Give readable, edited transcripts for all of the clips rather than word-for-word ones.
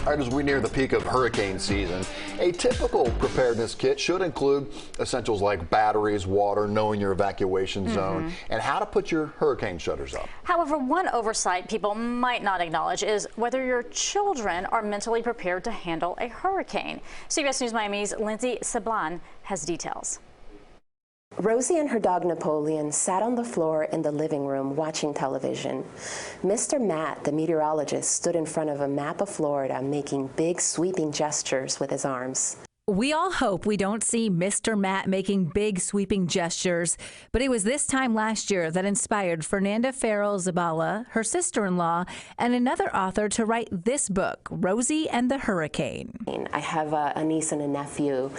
All right, as we near the peak of hurricane season, a typical preparedness kit should include essentials like batteries, water, knowing your evacuation zone, and how to put your hurricane shutters up. However, one oversight people might not acknowledge is whether your children are mentally prepared to handle a hurricane. CBS News Miami's Lindsey Sablan has details. Rosie and her dog Napoleon sat on the floor in the living room watching television. Mr. Matt, the meteorologist, stood in front of a map of Florida making big sweeping gestures with his arms. We all hope we don't see Mr. Matt making big sweeping gestures, but it was this time last year that inspired Ferrell-Zabala, her sister-in-law, and another author to write this book, Rosie and the Hurricane. I have a niece and a nephew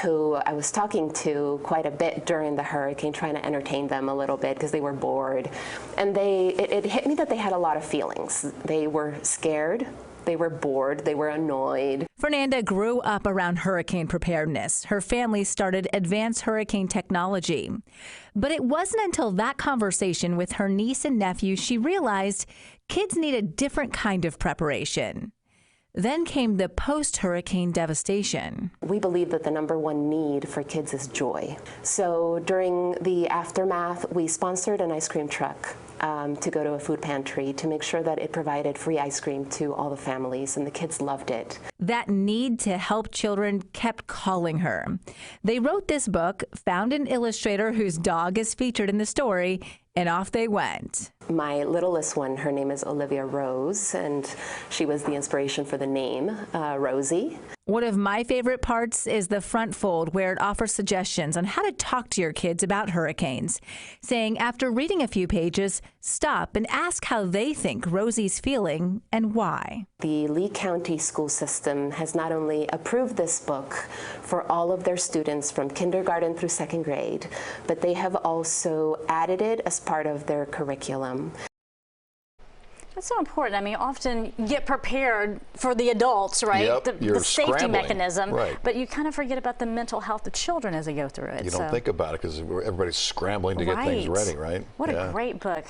who I was talking to quite a bit during the hurricane, trying to entertain them a little bit because they were bored. And it hit me that they had a lot of feelings. They were scared. They were bored. They were annoyed. Fernanda grew up around hurricane preparedness. Her family started advanced hurricane technology. But it wasn't until that conversation with her niece and nephew she realized kids need a different kind of preparation. Then came the post-hurricane devastation. We believe that the #1 need for kids is joy. So during the aftermath, we sponsored an ice cream truck to go to a food pantry to make sure that it provided free ice cream to all the families, and the kids loved it. That need to help children kept calling her. They wrote this book, found an illustrator whose dog is featured in the story, and off they went. My littlest one, her name is Olivia Rose, and she was the inspiration for the name, Rosie. One of my favorite parts is the front fold, where it offers suggestions on how to talk to your kids about hurricanes, saying after reading a few pages, stop and ask how they think Rosie's feeling and why. The Lee County school system has not only approved this book for all of their students from kindergarten through 2nd grade, but they have also added it as part of their curriculum. That's so important. I mean, often you get prepared for the adults, right? Yep, the safety mechanism, right. But you kind of forget about the mental health of children as they go through it. You don't think about it because everybody's scrambling to get things ready, right? What a great book.